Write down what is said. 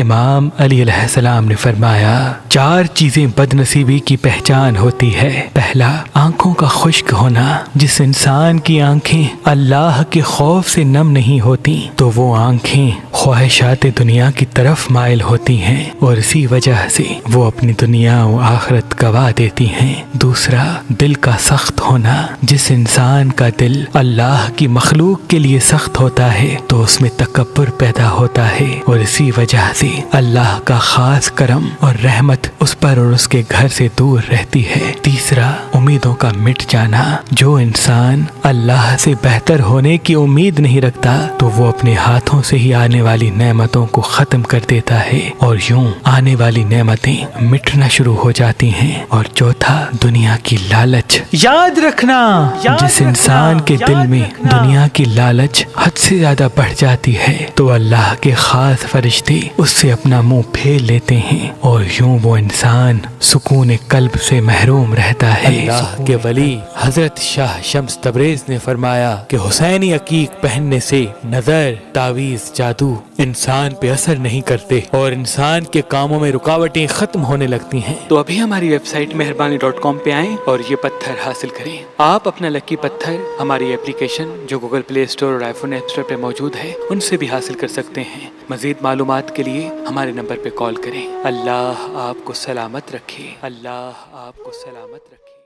امام علی علیہ السلام نے فرمایا 4 چیزیں بدنصیبی کی پہچان ہوتی ہے۔ پہلا، آنکھوں کا خشک ہونا۔ جس انسان کی آنکھیں اللہ کے خوف سے نم نہیں ہوتی تو وہ آنکھیں خواہشات دنیا کی طرف مائل ہوتی ہیں اور اسی وجہ سے وہ اپنی دنیا و آخرت گوا دیتی ہیں۔ دوسرا، دل کا سخت ہونا۔ جس انسان کا دل اللہ کی مخلوق کے لیے سخت ہوتا ہے تو اس میں تکبر پیدا ہوتا ہے اور اسی وجہ سے اللہ کا خاص کرم اور رحمت اس پر اور اس کے گھر سے دور رہتی ہے۔ تیسرا، امیدوں کا مٹ جانا۔ جو انسان اللہ سے بہتر ہونے کی امید نہیں رکھتا تو وہ اپنے ہاتھوں سے ہی آنے والی نعمتوں کو ختم کر دیتا ہے اور یوں آنے والی نعمتیں مٹنا شروع ہو جاتی ہیں۔ اور چوتھا، دنیا کی لالچ۔ یاد رکھنا، جس انسان کے دل میں دنیا کی لالچ حد سے زیادہ بڑھ جاتی ہے تو اللہ کے خاص فرشتے اس سے اپنا منہ پھیر لیتے ہیں اور یوں وہ انسان سکون قلب سے محروم رہتا ہے۔ اللہ کے ولی حضرت شاہ شمس تبریز نے فرمایا کہ حسینی عقیق پہننے سے نظر، تعویذ، جادو انسان پہ اثر نہیں کرتے اور انسان کے کاموں میں رکاوٹیں ختم ہونے لگتی ہیں۔ تو ابھی ہماری ویب سائٹ مہربانی.com پہ آئیں اور یہ پتھر حاصل کریں۔ آپ اپنا لکی پتھر ہماری اپلیکیشن جو گوگل پلے اسٹور اور آئی فون ایپ اسٹور پہ موجود ہے ان سے بھی حاصل کر سکتے ہیں۔ مزید معلومات کے لیے ہمارے نمبر پہ کال کریں۔ اللہ آپ کو سلامت رکھے۔ اللہ آپ کو سلامت رکھے۔